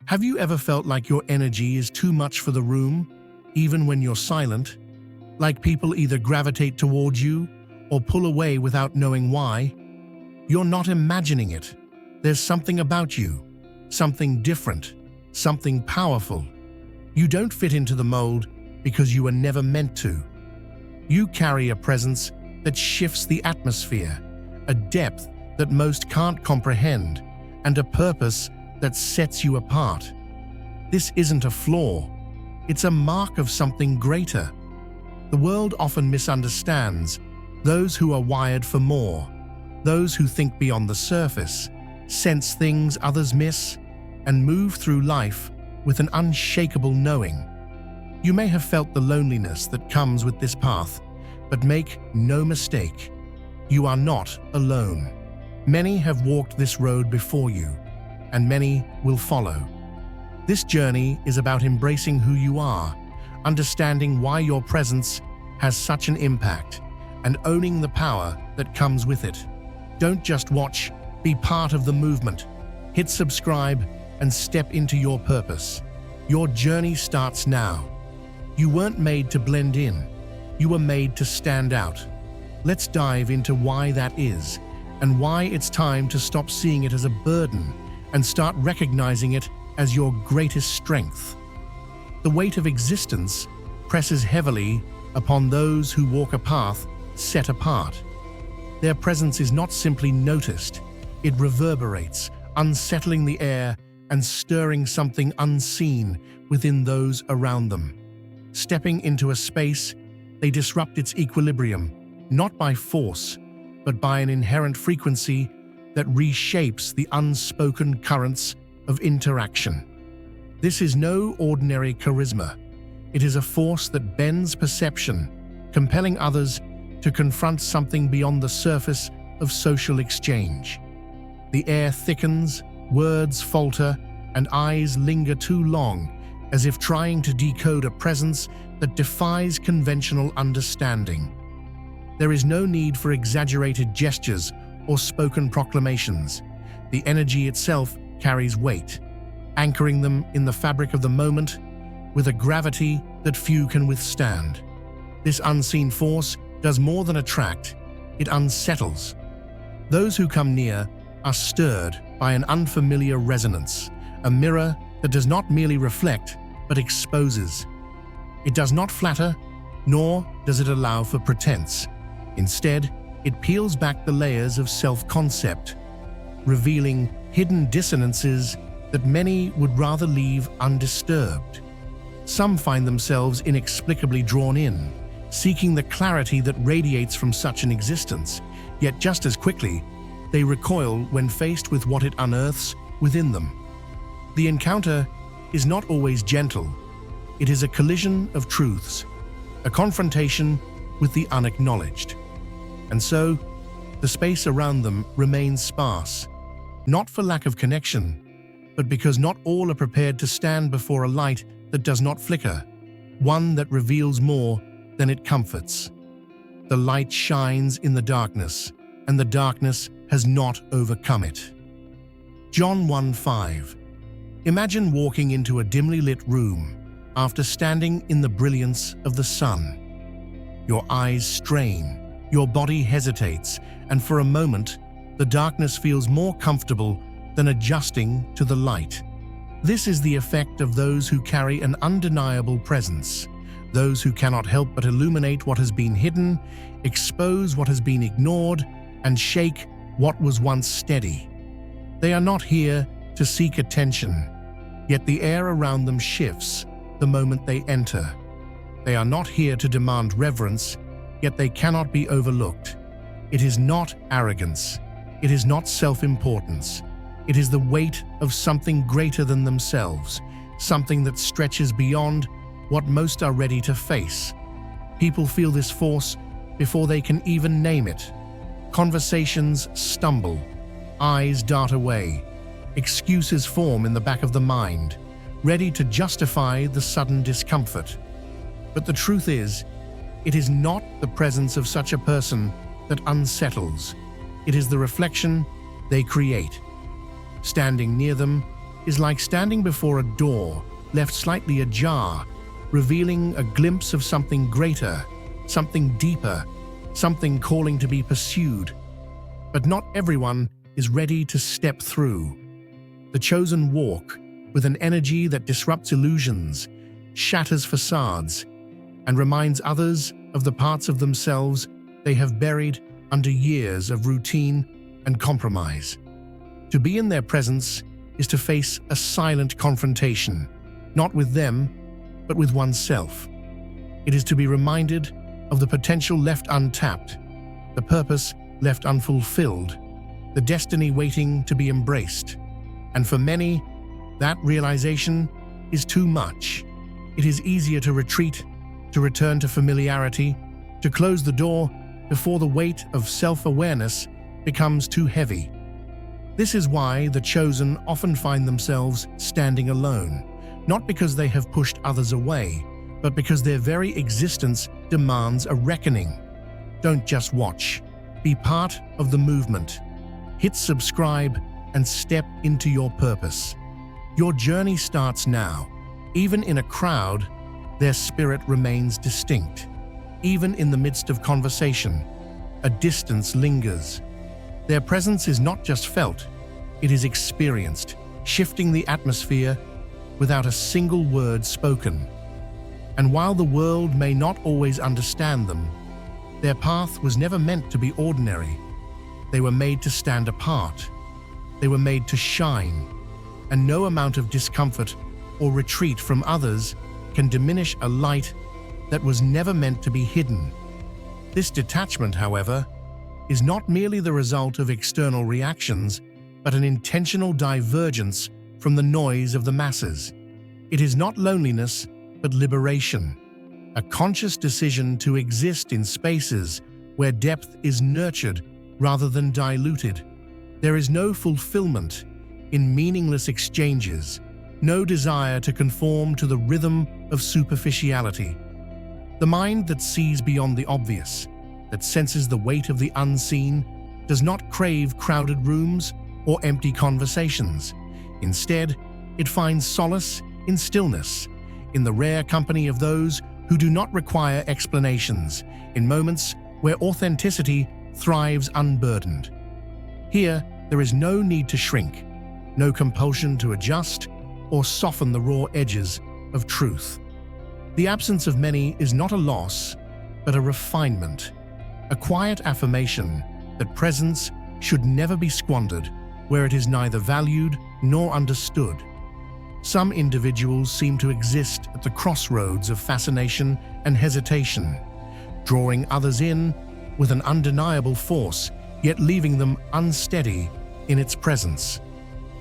Have you ever felt like your energy is too much for the room, even when you're silent? Like people either gravitate towards you or pull away without knowing why? You're not imagining it. There's something about you, something different, something powerful. You don't fit into the mold because you were never meant to. You carry a presence that shifts the atmosphere, a depth that most can't comprehend, and a purpose that sets you apart. This isn't a flaw. It's a mark of something greater. The world often misunderstands those who are wired for more, those who think beyond the surface, sense things others miss, and move through life with an unshakable knowing. You may have felt the loneliness that comes with this path, but make no mistake, you are not alone. Many have walked this road before you, and many will follow. This journey is about embracing who you are, understanding why your presence has such an impact, and owning the power that comes with it. Don't just watch, be part of the movement. Hit subscribe and step into your purpose. Your journey starts now. You weren't made to blend in. You were made to stand out. Let's dive into why that is, and why it's time to stop seeing it as a burden and start recognizing it as your greatest strength. The weight of existence presses heavily upon those who walk a path set apart. Their presence is not simply noticed, it reverberates, unsettling the air and stirring something unseen within those around them. Stepping into a space, they disrupt its equilibrium, not by force, but by an inherent frequency that reshapes the unspoken currents of interaction. This is no ordinary charisma. It is a force that bends perception, compelling others to confront something beyond the surface of social exchange. The air thickens, words falter, and eyes linger too long, as if trying to decode a presence that defies conventional understanding. There is no need for exaggerated gestures or spoken proclamations. The energy itself carries weight, anchoring them in the fabric of the moment with a gravity that few can withstand. This unseen force does more than attract, it unsettles. Those who come near are stirred by an unfamiliar resonance, a mirror that does not merely reflect, but exposes. It does not flatter, nor does it allow for pretense. Instead, it peels back the layers of self-concept, revealing hidden dissonances that many would rather leave undisturbed. Some find themselves inexplicably drawn in, seeking the clarity that radiates from such an existence, yet just as quickly, they recoil when faced with what it unearths within them. The encounter is not always gentle. It is a collision of truths, a confrontation with the unacknowledged. And so, the space around them remains sparse, not for lack of connection, but because not all are prepared to stand before a light that does not flicker, one that reveals more than it comforts. The light shines in the darkness, and the darkness has not overcome it. John 1:5. Imagine walking into a dimly lit room after standing in the brilliance of the sun. Your eyes strain, your body hesitates, and for a moment, the darkness feels more comfortable than adjusting to the light. This is the effect of those who carry an undeniable presence, those who cannot help but illuminate what has been hidden, expose what has been ignored, and shake what was once steady. They are not here to seek attention, yet the air around them shifts the moment they enter. They are not here to demand reverence, yet they cannot be overlooked. It is not arrogance. It is not self-importance. It is the weight of something greater than themselves, something that stretches beyond what most are ready to face. People feel this force before they can even name it. Conversations stumble, eyes dart away, excuses form in the back of the mind, ready to justify the sudden discomfort. But the truth is, it is not the presence of such a person that unsettles. It is the reflection they create. Standing near them is like standing before a door left slightly ajar, revealing a glimpse of something greater, something deeper, something calling to be pursued. But not everyone is ready to step through. The chosen walk, with an energy that disrupts illusions, shatters facades, and reminds others of the parts of themselves they have buried under years of routine and compromise. To be in their presence is to face a silent confrontation, not with them, but with oneself. It is to be reminded of the potential left untapped, the purpose left unfulfilled, the destiny waiting to be embraced. And for many, that realization is too much. It is easier to retreat, to return to familiarity, to close the door before the weight of self-awareness becomes too heavy. This is why the chosen often find themselves standing alone, not because they have pushed others away, but because their very existence demands a reckoning. Don't just watch. Be part of the movement. Hit subscribe and step into your purpose. Your journey starts now. Even in a crowd, their spirit remains distinct. Even in the midst of conversation, a distance lingers. Their presence is not just felt, it is experienced, shifting the atmosphere without a single word spoken. And while the world may not always understand them, their path was never meant to be ordinary. They were made to stand apart. They were made to shine, and no amount of discomfort or retreat from others can diminish a light that was never meant to be hidden. This detachment, however, is not merely the result of external reactions, but an intentional divergence from the noise of the masses. It is not loneliness, but liberation, a conscious decision to exist in spaces where depth is nurtured rather than diluted. There is no fulfillment in meaningless exchanges, no desire to conform to the rhythm of superficiality. The mind that sees beyond the obvious, that senses the weight of the unseen, does not crave crowded rooms or empty conversations. Instead, it finds solace in stillness, in the rare company of those who do not require explanations, in moments where authenticity thrives unburdened. Here, there is no need to shrink, no compulsion to adjust or soften the raw edges of truth. The absence of many is not a loss, but a refinement, a quiet affirmation that presence should never be squandered where it is neither valued nor understood. Some individuals seem to exist at the crossroads of fascination and hesitation, drawing others in with an undeniable force, yet leaving them unsteady in its presence.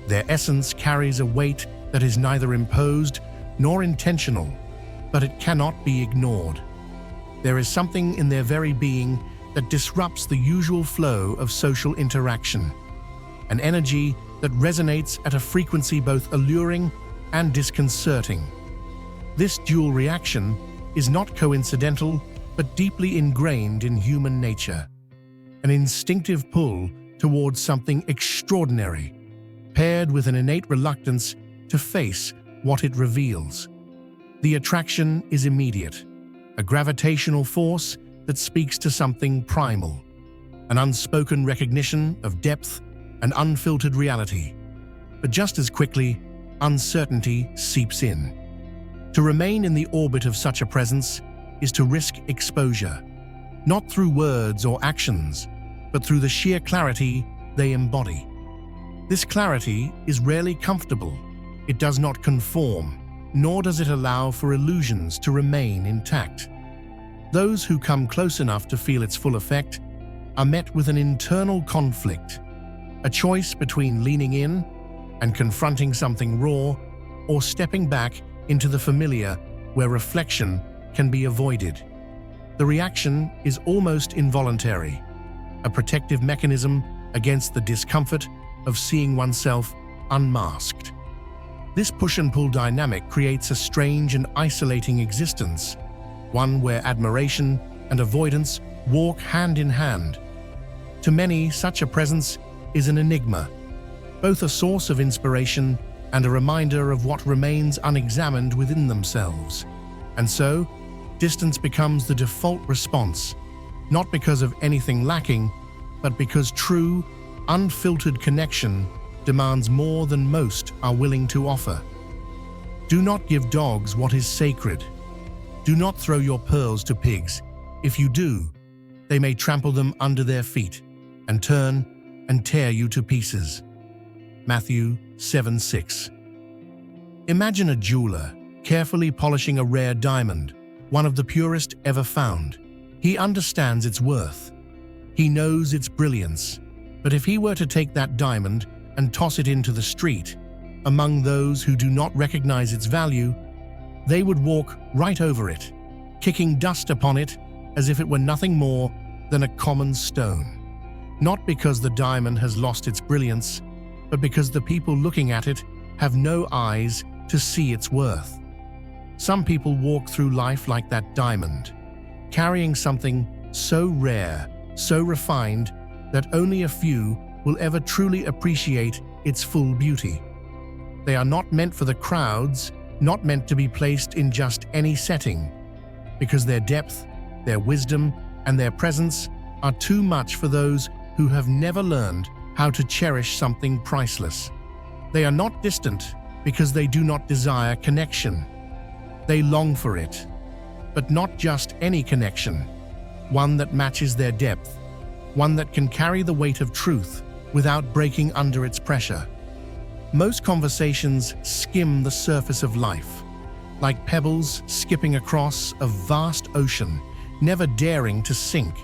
Their essence carries a weight that is neither imposed nor intentional, but it cannot be ignored. There is something in their very being that disrupts the usual flow of social interaction, an energy that resonates at a frequency both alluring and disconcerting. This dual reaction is not coincidental, but deeply ingrained in human nature, an instinctive pull towards something extraordinary, paired with an innate reluctance to face what it reveals. The attraction is immediate, a gravitational force that speaks to something primal, an unspoken recognition of depth and unfiltered reality. But just as quickly, uncertainty seeps in. To remain in the orbit of such a presence is to risk exposure, not through words or actions, but through the sheer clarity they embody. This clarity is rarely comfortable. It does not conform, nor does it allow for illusions to remain intact. Those who come close enough to feel its full effect are met with an internal conflict, a choice between leaning in and confronting something raw or stepping back into the familiar where reflection can be avoided. The reaction is almost involuntary, a protective mechanism against the discomfort of seeing oneself unmasked. This push and pull dynamic creates a strange and isolating existence, one where admiration and avoidance walk hand in hand. To many, such a presence is an enigma, both a source of inspiration and a reminder of what remains unexamined within themselves. And so, distance becomes the default response, not because of anything lacking, but because true, unfiltered connection demands more than most are willing to offer. Do not give dogs what is sacred. Do not throw your pearls to pigs. If you do, they may trample them under their feet and turn and tear you to pieces. Matthew 7:6. Imagine a jeweler carefully polishing a rare diamond, one of the purest ever found. He understands its worth. He knows its brilliance. But if he were to take that diamond and toss it into the street, among those who do not recognize its value, they would walk right over it, kicking dust upon it as if it were nothing more than a common stone. Not because the diamond has lost its brilliance, but because the people looking at it have no eyes to see its worth. Some people walk through life like that diamond, carrying something so rare, so refined, that only a few will ever truly appreciate its full beauty. They are not meant for the crowds, not meant to be placed in just any setting, because their depth, their wisdom, and their presence are too much for those who have never learned how to cherish something priceless. They are not distant because they do not desire connection. They long for it, but not just any connection, one that matches their depth, one that can carry the weight of truth without breaking under its pressure. Most conversations skim the surface of life, like pebbles skipping across a vast ocean, never daring to sink.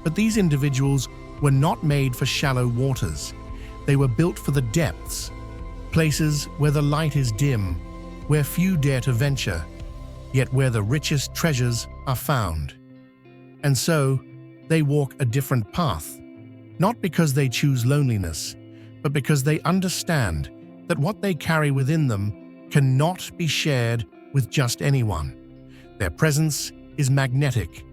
But these individuals were not made for shallow waters. They were built for the depths, places where the light is dim, where few dare to venture, yet where the richest treasures are found. And so, they walk a different path, not because they choose loneliness, but because they understand that what they carry within them cannot be shared with just anyone. Their presence is magnetic.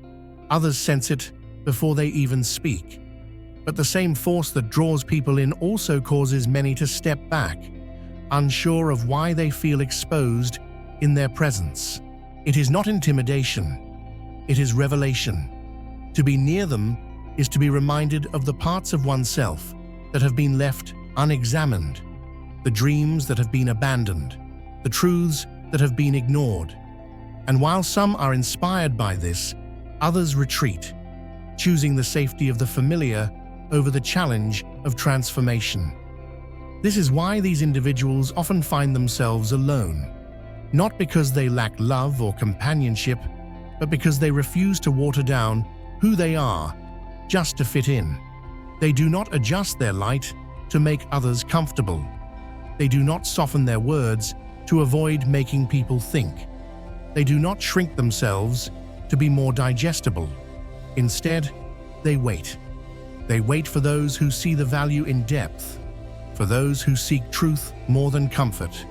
Others sense it before they even speak. But the same force that draws people in also causes many to step back, unsure of why they feel exposed in their presence. It is not intimidation, it is revelation. To be near them is to be reminded of the parts of oneself that have been left unexamined, the dreams that have been abandoned, the truths that have been ignored. And while some are inspired by this, others retreat, choosing the safety of the familiar over the challenge of transformation. This is why these individuals often find themselves alone, not because they lack love or companionship, but because they refuse to water down who they are just to fit in. They do not adjust their light to make others comfortable. They do not soften their words to avoid making people think. They do not shrink themselves to be more digestible. Instead, they wait. They wait for those who see the value in depth, for those who seek truth more than comfort,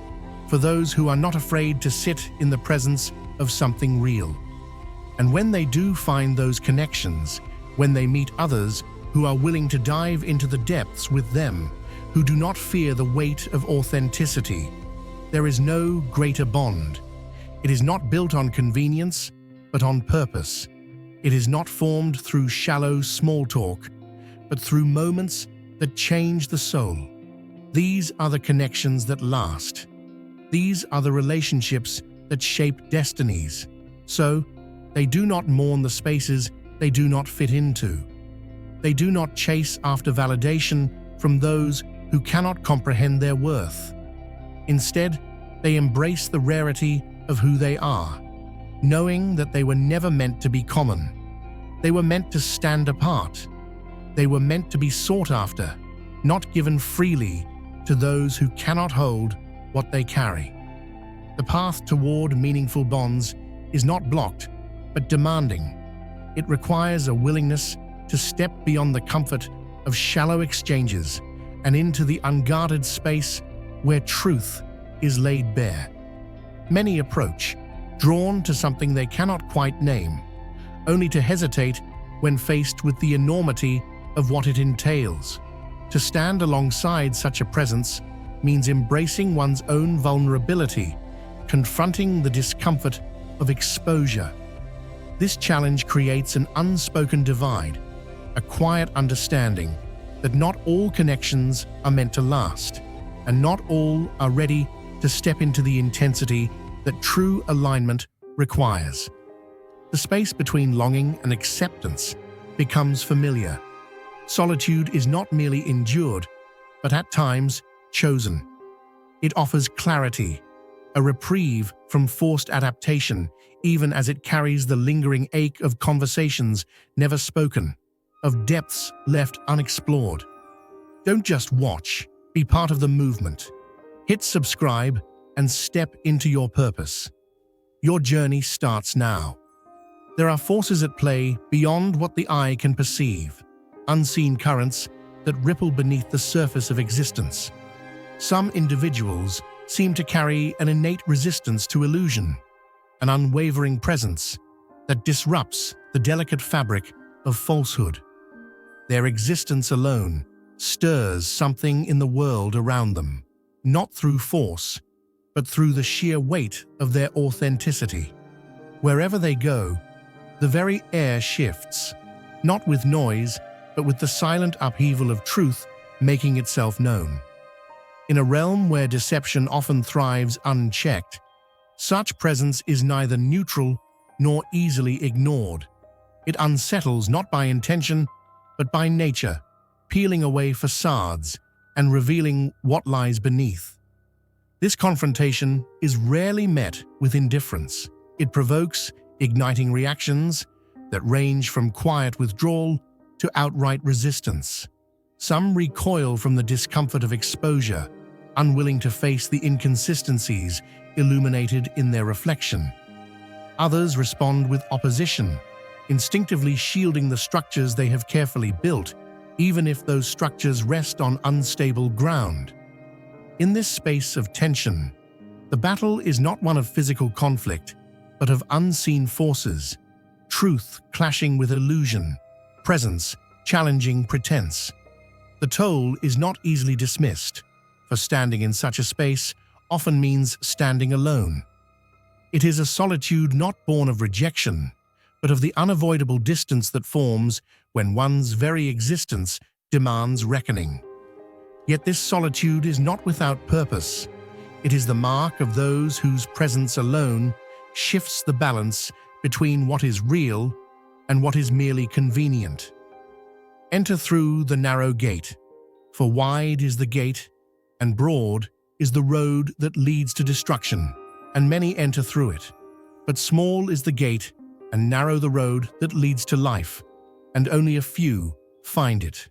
for those who are not afraid to sit in the presence of something real. And when they do find those connections, when they meet others who are willing to dive into the depths with them, who do not fear the weight of authenticity, there is no greater bond. It is not built on convenience, but on purpose. It is not formed through shallow small talk, but through moments that change the soul. These are the connections that last. These are the relationships that shape destinies. So, they do not mourn the spaces they do not fit into. They do not chase after validation from those who cannot comprehend their worth. Instead, they embrace the rarity of who they are, knowing that they were never meant to be common. They were meant to stand apart. They were meant to be sought after, not given freely to those who cannot hold what they carry. The path toward meaningful bonds is not blocked, but demanding. It requires a willingness to step beyond the comfort of shallow exchanges and into the unguarded space where truth is laid bare. Many approach, drawn to something they cannot quite name, only to hesitate when faced with the enormity of what it entails. To stand alongside such a presence means embracing one's own vulnerability, confronting the discomfort of exposure. This challenge creates an unspoken divide, a quiet understanding that not all connections are meant to last, and not all are ready to step into the intensity that true alignment requires. The space between longing and acceptance becomes familiar. Solitude is not merely endured, but at times chosen. It offers clarity, a reprieve from forced adaptation, even as it carries the lingering ache of conversations never spoken, of depths left unexplored. Don't just watch, be part of the movement. Hit subscribe and step into your purpose. Your journey starts now. There are forces at play beyond what the eye can perceive, unseen currents that ripple beneath the surface of existence. Some individuals seem to carry an innate resistance to illusion, an unwavering presence that disrupts the delicate fabric of falsehood. Their existence alone stirs something in the world around them, not through force, but through the sheer weight of their authenticity. Wherever they go, the very air shifts, not with noise, but with the silent upheaval of truth making itself known. In a realm where deception often thrives unchecked, such presence is neither neutral nor easily ignored. It unsettles not by intention, but by nature, peeling away facades and revealing what lies beneath. This confrontation is rarely met with indifference. It provokes, igniting reactions that range from quiet withdrawal to outright resistance. Some recoil from the discomfort of exposure, unwilling to face the inconsistencies illuminated in their reflection. Others respond with opposition, instinctively shielding the structures they have carefully built, even if those structures rest on unstable ground. In this space of tension, the battle is not one of physical conflict, but of unseen forces, truth clashing with illusion, presence challenging pretense. The toll is not easily dismissed, for standing in such a space often means standing alone. It is a solitude not born of rejection, but of the unavoidable distance that forms when one's very existence demands reckoning. Yet this solitude is not without purpose. It is the mark of those whose presence alone shifts the balance between what is real and what is merely convenient. Enter through the narrow gate, for wide is the gate, and broad is the road that leads to destruction, and many enter through it. But small is the gate, and narrow the road that leads to life, and only a few find it.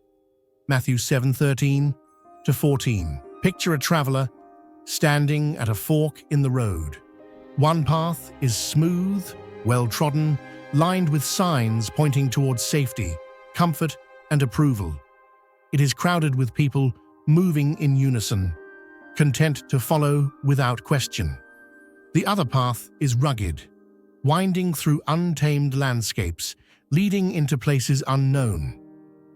Matthew 7:13-14. Picture a traveler standing at a fork in the road. One path is smooth, well-trodden, lined with signs pointing towards safety, comfort, and approval. It is crowded with people moving in unison, content to follow without question. The other path is rugged, winding through untamed landscapes, leading into places unknown.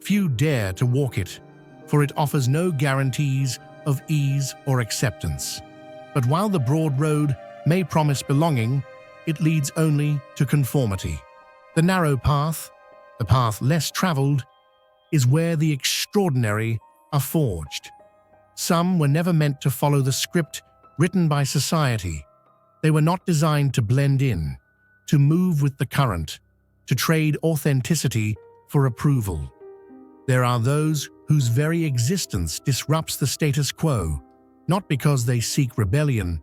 Few dare to walk it, for it offers no guarantees of ease or acceptance. But while the broad road may promise belonging, it leads only to conformity. The narrow path, the path less traveled, is where the extraordinary are forged. Some were never meant to follow the script written by society. They were not designed to blend in, to move with the current, to trade authenticity for approval. There are those whose very existence disrupts the status quo, not because they seek rebellion,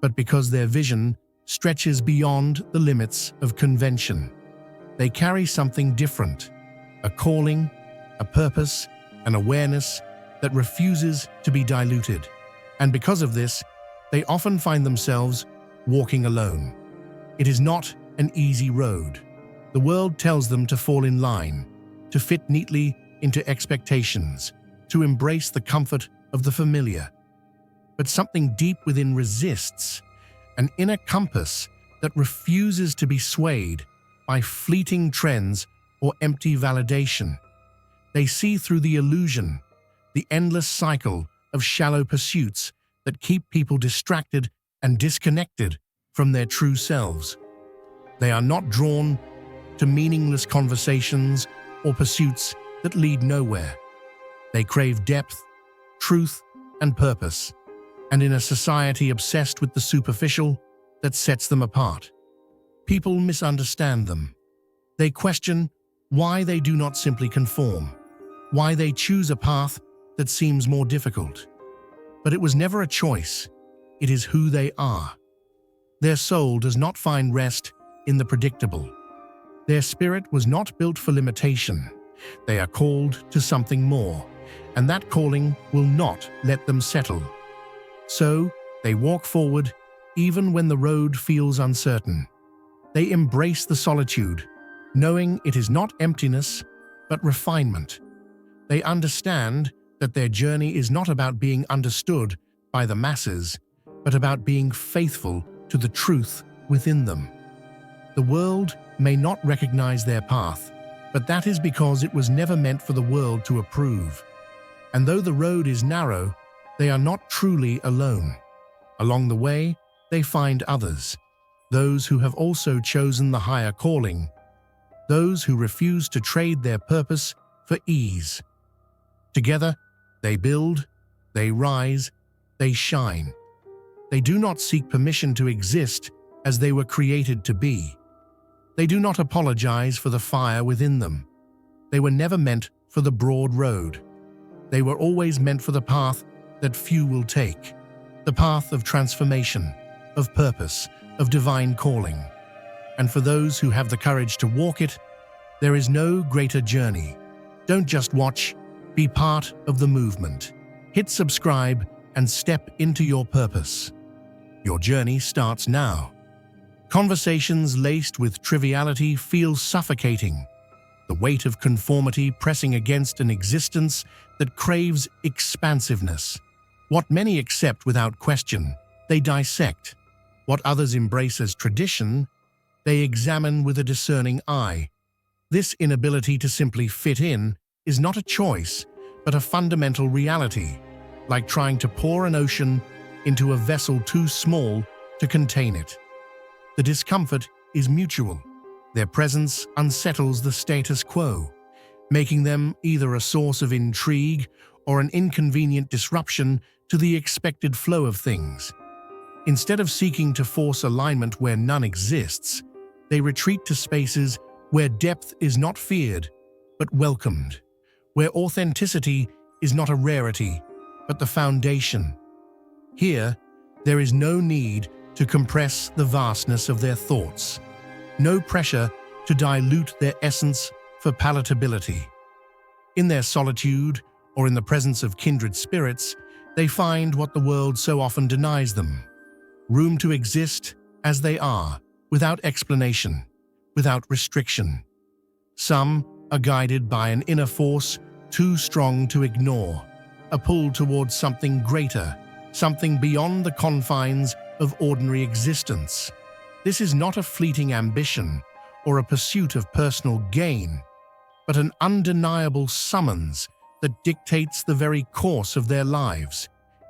but because their vision stretches beyond the limits of convention. They carry something different, a calling, a purpose, an awareness that refuses to be diluted. And because of this, they often find themselves walking alone. It is not an easy road. The world tells them to fall in line, to fit neatly into expectations, to embrace the comfort of the familiar. But something deep within resists, an inner compass that refuses to be swayed by fleeting trends or empty validation. They see through the illusion, the endless cycle of shallow pursuits that keep people distracted and disconnected from their true selves. They are not drawn to meaningless conversations or pursuits that lead nowhere. They crave depth, truth, and purpose, and in a society obsessed with the superficial, that sets them apart. People misunderstand them. They question why they do not simply conform, why they choose a path that seems more difficult. But it was never a choice. It is who they are. Their soul does not find rest in the predictable. Their spirit was not built for limitation. They are called to something more, and that calling will not let them settle. So, they walk forward even when the road feels uncertain. They embrace the solitude, knowing it is not emptiness, but refinement. They understand that their journey is not about being understood by the masses, but about being faithful to the truth within them. The world may not recognize their path, but that is because it was never meant for the world to approve. And though the road is narrow, they are not truly alone. Along the way, they find others, those who have also chosen the higher calling, those who refuse to trade their purpose for ease. Together, they build, they rise, they shine. They do not seek permission to exist as they were created to be. They do not apologize for the fire within them. They were never meant for the broad road. They were always meant for the path that few will take, the path of transformation, of purpose, of divine calling. And for those who have the courage to walk it, there is no greater journey. Don't just watch, be part of the movement. Hit subscribe and step into your purpose. Your journey starts now. Conversations laced with triviality feel suffocating, the weight of conformity pressing against an existence that craves expansiveness. What many accept without question, they dissect. What others embrace as tradition, they examine with a discerning eye. This inability to simply fit in is not a choice, but a fundamental reality, like trying to pour an ocean into a vessel too small to contain it. The discomfort is mutual. Their presence unsettles the status quo, making them either a source of intrigue or an inconvenient disruption to the expected flow of things. Instead of seeking to force alignment where none exists, they retreat to spaces where depth is not feared, but welcomed, where authenticity is not a rarity, but the foundation. Here, there is no need to compress the vastness of their thoughts, no pressure to dilute their essence for palatability. In their solitude, or in the presence of kindred spirits, they find what the world so often denies them: room to exist as they are, without explanation, without restriction. Some are guided by an inner force too strong to ignore, a pull towards something greater, something beyond the confines of ordinary existence. This is not a fleeting ambition or a pursuit of personal gain, but an undeniable summons that dictates the very course of their lives.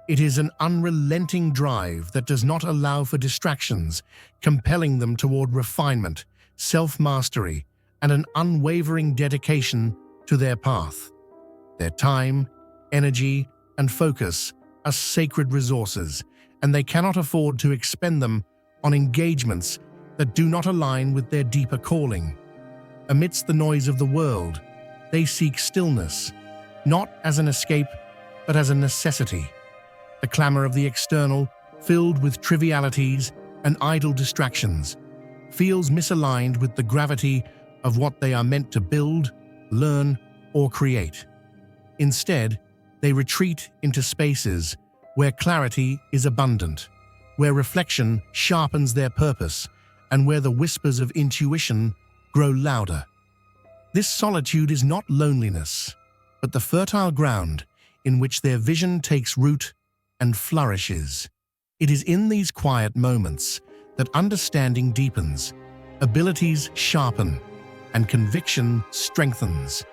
It is an unrelenting drive that does not allow for distractions, compelling them toward refinement, self-mastery, and an unwavering dedication to their path. Their time, energy, and focus are sacred resources, and they cannot afford to expend them on engagements that do not align with their deeper calling. Amidst the noise of the world, they seek stillness, not as an escape, but as a necessity. The clamor of the external, filled with trivialities and idle distractions, feels misaligned with the gravity of what they are meant to build, learn, or create. Instead, they retreat into spaces where clarity is abundant, where reflection sharpens their purpose, and where the whispers of intuition grow louder. This solitude is not loneliness, but the fertile ground in which their vision takes root and flourishes. It is in these quiet moments that understanding deepens, abilities sharpen, and conviction strengthens.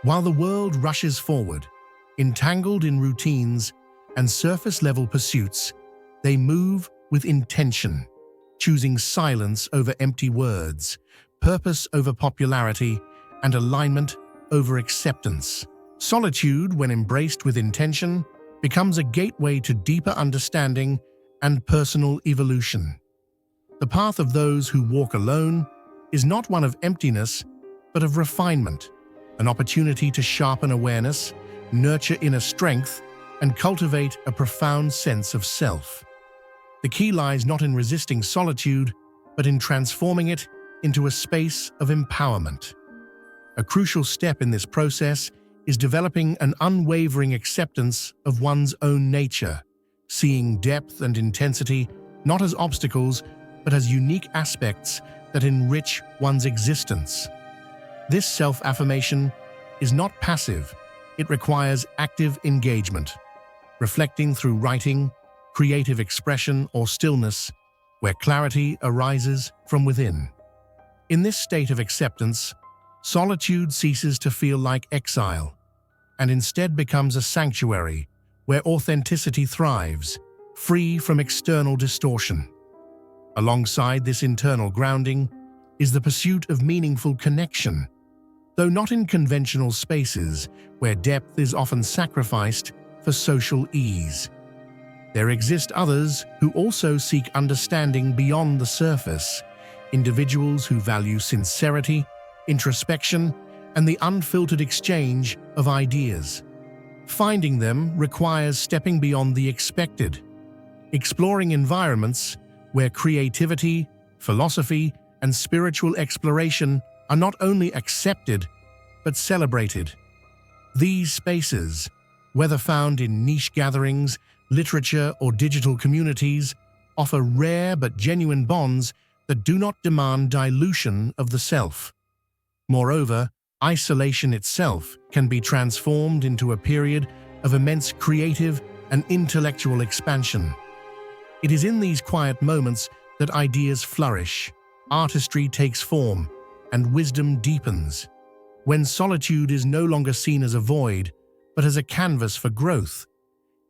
While the world rushes forward, entangled in routines and surface-level pursuits, they move with intention, choosing silence over empty words, purpose over popularity, and alignment over acceptance. Solitude, when embraced with intention, becomes a gateway to deeper understanding and personal evolution. The path of those who walk alone is not one of emptiness, but of refinement, an opportunity to sharpen awareness, nurture inner strength, and cultivate a profound sense of self. The key lies not in resisting solitude, but in transforming it into a space of empowerment. A crucial step in this process is developing an unwavering acceptance of one's own nature, seeing depth and intensity not as obstacles, but as unique aspects that enrich one's existence. This self-affirmation is not passive, it requires active engagement, reflecting through writing, creative expression, or stillness, where clarity arises from within. In this state of acceptance, solitude ceases to feel like exile, and instead becomes a sanctuary where authenticity thrives, free from external distortion. Alongside this internal grounding is the pursuit of meaningful connection, though not in conventional spaces where depth is often sacrificed for social ease. There exist others who also seek understanding beyond the surface, individuals who value sincerity, introspection, and the unfiltered exchange of ideas. Finding them requires stepping beyond the expected, exploring environments where creativity, philosophy, and spiritual exploration are not only accepted, but celebrated. These spaces, whether found in niche gatherings, literature, or digital communities, offer rare but genuine bonds that do not demand dilution of the self. Moreover, isolation itself can be transformed into a period of immense creative and intellectual expansion. It is in these quiet moments that ideas flourish, artistry takes form, and wisdom deepens. When solitude is no longer seen as a void, but as a canvas for growth,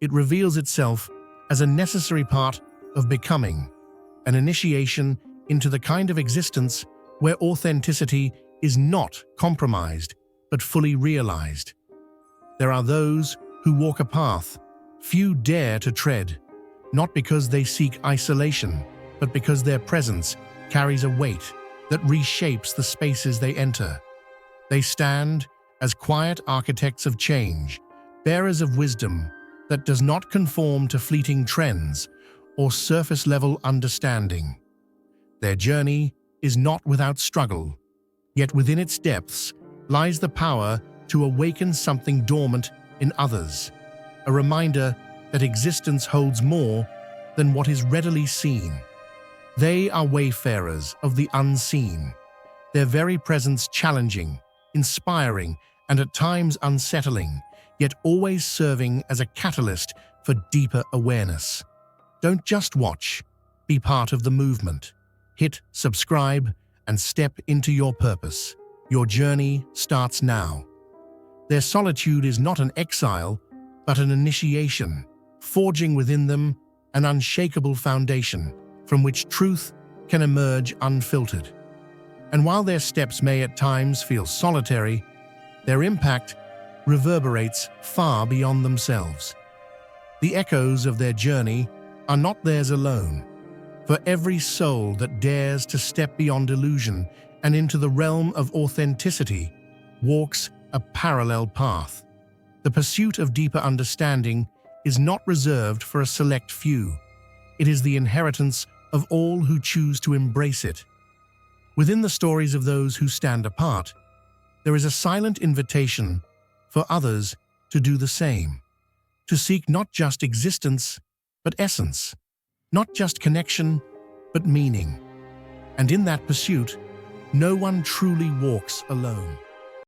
it reveals itself as a necessary part of becoming, an initiation into the kind of existence where authenticity is not compromised, but fully realized. There are those who walk a path few dare to tread, not because they seek isolation, but because their presence carries a weight that reshapes the spaces they enter. They stand as quiet architects of change, bearers of wisdom that does not conform to fleeting trends or surface-level understanding. Their journey is not without struggle, yet within its depths lies the power to awaken something dormant in others, a reminder that existence holds more than what is readily seen. They are wayfarers of the unseen, their very presence challenging, inspiring, and at times unsettling, yet always serving as a catalyst for deeper awareness. Don't just watch, be part of the movement. Hit subscribe and step into your purpose. Your journey starts now. Their solitude is not an exile, but an initiation, forging within them an unshakable foundation from which truth can emerge unfiltered. And while their steps may at times feel solitary, their impact reverberates far beyond themselves. The echoes of their journey are not theirs alone. For every soul that dares to step beyond illusion and into the realm of authenticity walks a parallel path. The pursuit of deeper understanding is not reserved for a select few. It is the inheritance of all who choose to embrace it. Within the stories of those who stand apart, there is a silent invitation for others to do the same, to seek not just existence, but essence, not just connection, but meaning. And in that pursuit, no one truly walks alone.